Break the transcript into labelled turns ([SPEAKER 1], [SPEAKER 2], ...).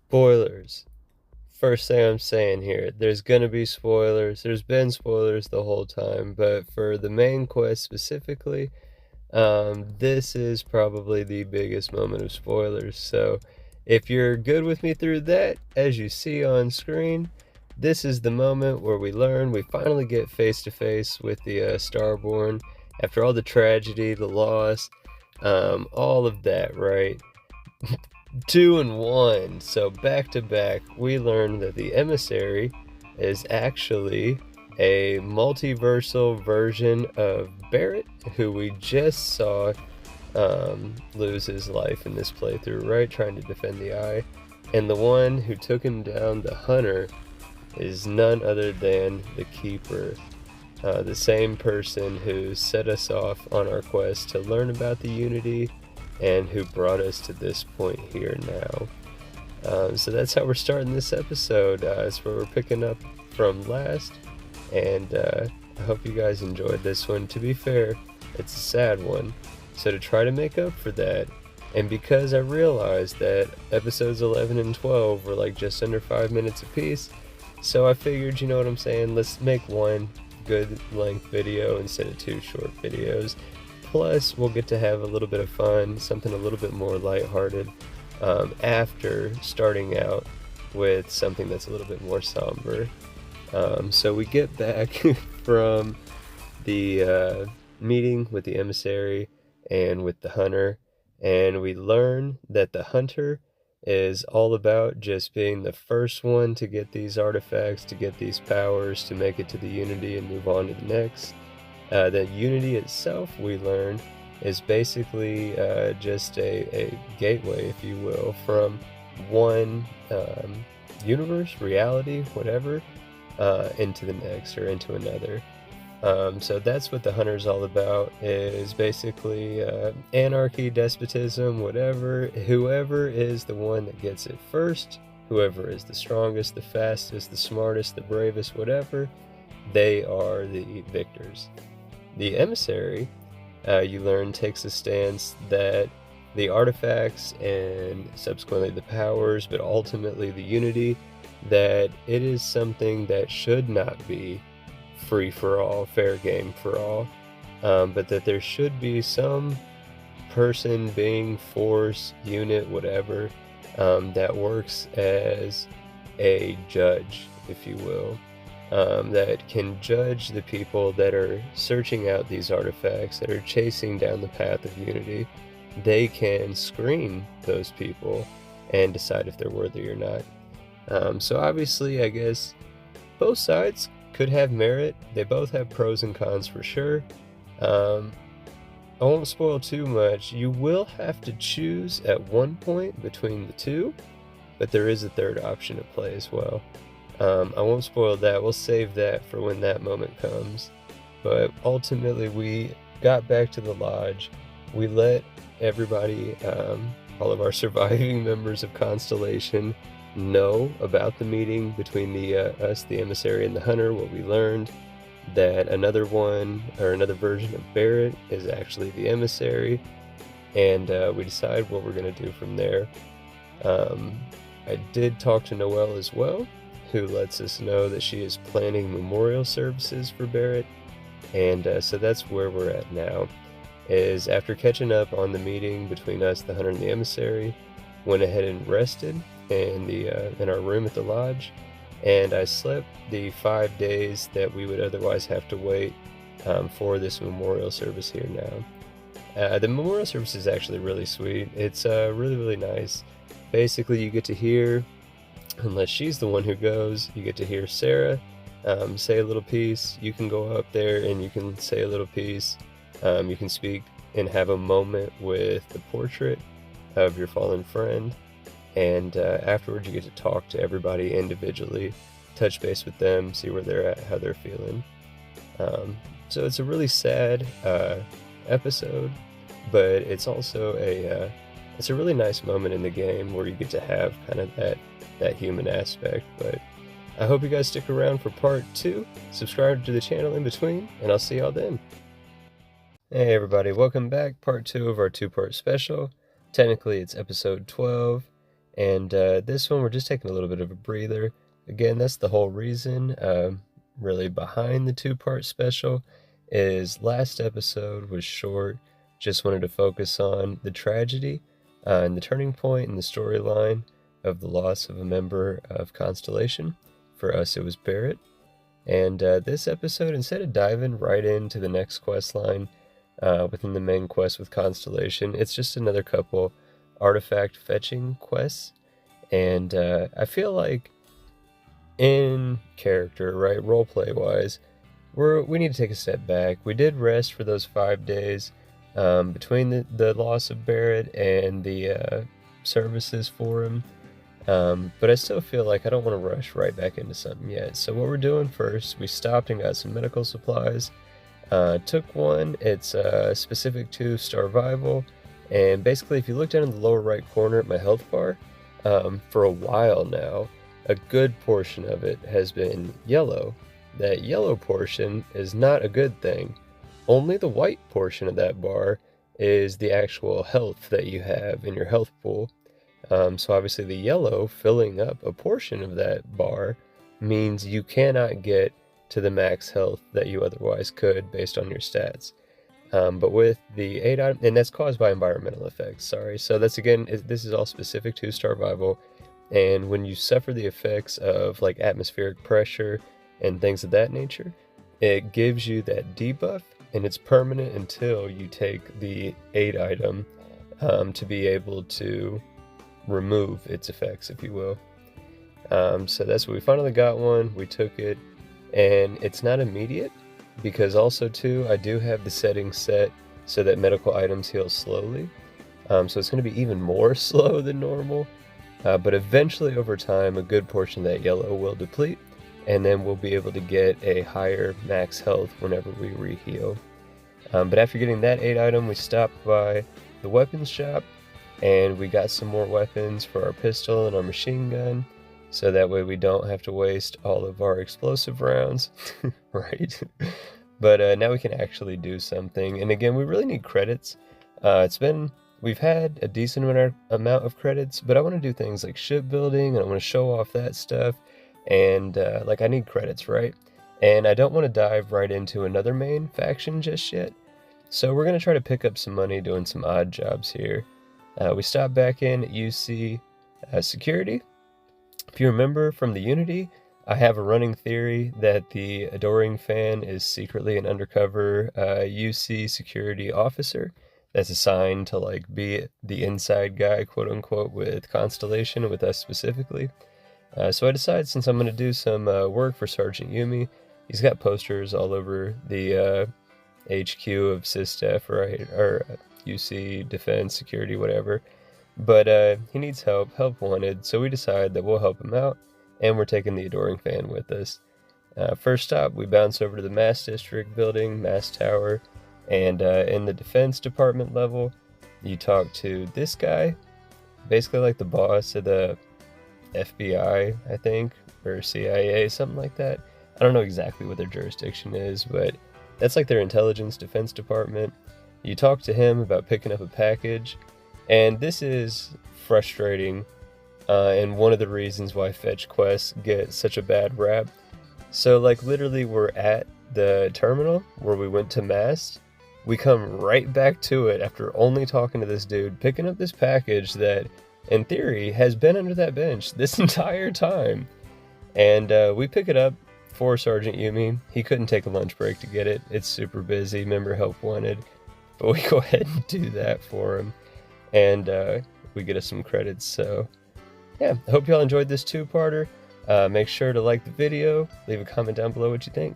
[SPEAKER 1] Spoilers. First thing I'm saying here, there's gonna be spoilers. There's been spoilers the whole time, but for the main quest specifically, this is probably the biggest moment of spoilers. So if you're good with me through that, as you see on screen, this is the moment where we finally get face to face with the Starborn after all the tragedy, the loss, all of that, right? 2 and 1. So back to back, we learned that the Emissary is actually a multiversal version of Barrett, who we just saw lose his life in this playthrough, right? Trying to defend the Eye. And the one who took him down, the Hunter, is none other than the Keeper. The same person who set us off on our quest to learn about the Unity and who brought us to this point here now. So that's how we're starting this episode. It's where we're picking up from last, and I hope you guys enjoyed this one. To be fair, it's a sad one. So to try to make up for that, and because I realized that episodes 11 and 12 were like just under 5 minutes apiece, so I figured, you know what I'm saying, let's make one good length video instead of 2 short videos. Plus, we'll get to have a little bit of fun, something a little bit more lighthearted, after starting out with something that's a little bit more somber. So we get back from the meeting with the Emissary and with the Hunter, and we learn that the Hunter is all about just being the first one to get these artifacts, to get these powers, to make it to the Unity and move on to the next. The Unity itself, we learn, is basically just a gateway, if you will, from one universe, reality, whatever, into the next or into another. So that's what the Hunter's all about, is basically anarchy, despotism, whatever. Whoever is the one that gets it first, whoever is the strongest, the fastest, the smartest, the bravest, whatever, they are the victors. The Emissary, you learn, takes a stance that the artifacts and subsequently the powers, but ultimately the Unity, that it is something that should not be free for all, fair game for all, but that there should be some person, being, force, unit, whatever, that works as a judge, if you will. That can judge the people that are searching out these artifacts, that are chasing down the path of Unity. They can screen those people and decide if they're worthy or not. So obviously, I guess both sides could have merit. They both have pros and cons for sure. I won't spoil too much. You will have to choose at one point between the two, but there is a third option at play as well. I won't spoil that. We'll save that for when that moment comes. But ultimately, we got back to the lodge. We let everybody, all of our surviving members of Constellation, know about the meeting between us, the Emissary, and the Hunter. What we learned, that another one, or another version of Barrett, is actually the Emissary, and we decide what we're going to do from there. I did talk to Noel as well, who lets us know that she is planning memorial services for Barrett, and so that's where we're at now. Is after catching up on the meeting between us, the Hunter and the Emissary, went ahead and rested in our room at the lodge, and I slept the 5 days that we would otherwise have to wait for this memorial service here now. The memorial service is actually really sweet. It's really nice. Basically, you get to hear, unless she's the one who goes, you get to hear Sarah say a little piece. You can go up there and you can say a little piece. You can speak and have a moment with the portrait of your fallen friend, and afterwards you get to talk to everybody individually, touch base with them, see where they're at, how they're feeling. So it's a really sad episode, but it's also it's a really nice moment in the game where you get to have kind of that human aspect. But I hope you guys stick around for part 2. Subscribe to the channel in between, and I'll see y'all then. Hey everybody, welcome back. Part 2 of our 2-part special. Technically it's episode 12, And this one, we're just taking a little bit of a breather. Again, that's the whole reason, really, behind the two-part special, is last episode was short. Just wanted to focus on the tragedy and the turning point in the storyline of the loss of a member of Constellation. For us, it was Barrett. And this episode, instead of diving right into the next quest line within the main quest with Constellation, it's just another couple artifact fetching quests. And I feel like in character, right, roleplay wise, we need to take a step back. We did rest for those 5 days between the loss of Barrett and the services for him. But I still feel like I don't want to rush right back into something yet. So what we're doing first, we stopped and got some medical supplies. Took one, it's specific to Starfield. And basically, if you look down in the lower right corner at my health bar, for a while now, a good portion of it has been yellow. That yellow portion is not a good thing. Only the white portion of that bar is the actual health that you have in your health pool. So obviously the yellow filling up a portion of that bar means you cannot get to the max health that you otherwise could based on your stats. But with the 8 item, and that's caused by environmental effects, sorry. So that's this is all specific to Starfield. And when you suffer the effects of like atmospheric pressure and things of that nature, it gives you that debuff, and it's permanent until you take the 8 item to be able to remove its effects, if you will. So that's what we finally got one. We took it, and it's not immediate because also too I do have the settings set so that medical items heal slowly. So it's going to be even more slow than normal. But eventually over time a good portion of that yellow will deplete, and then we'll be able to get a higher max health whenever we re-heal. But after getting that 8 item, we stopped by the weapons shop and we got some more weapons for our pistol and our machine gun, so that way we don't have to waste all of our explosive rounds, right? But now we can actually do something. And again, we really need credits. We've had a decent amount of credits, but I want to do things like shipbuilding, and I want to show off that stuff. And like I need credits, right? And I don't want to dive right into another main faction just yet. So we're going to try to pick up some money doing some odd jobs here. We stopped back in at UC Security. If you remember from the Unity, I have a running theory that the Addoring Fan is secretly an undercover UC security officer that's assigned to like be the inside guy, quote unquote, with Constellation, with us specifically. So I decided, since I'm going to do some work for Sergeant Yumi, he's got posters all over the HQ of SysDef, right, or UC, Defense, Security, whatever. But he needs help wanted, so we decided that we'll help him out, and we're taking the Addoring Fan with us. First stop, we bounce over to the Mass District building, Mass Tower, and in the Defense Department level, you talk to this guy, basically like the boss of the FBI, I think, or CIA, something like that. I don't know exactly what their jurisdiction is, but that's like their intelligence defense department. You talk to him about picking up a package, and this is frustrating, and one of the reasons why fetch quests get such a bad rap. So like literally we're at the terminal where we went to Mass. We come right back to it after only talking to this dude, picking up this package that in theory has been under that bench this entire time. And we pick it up for Sergeant Yumi. He couldn't take a lunch break to get it. It's super busy, member help wanted. But we go ahead and do that for him. And we get us some credits. So yeah, I hope y'all enjoyed this two-parter. Make sure to like the video, leave a comment down below what you think.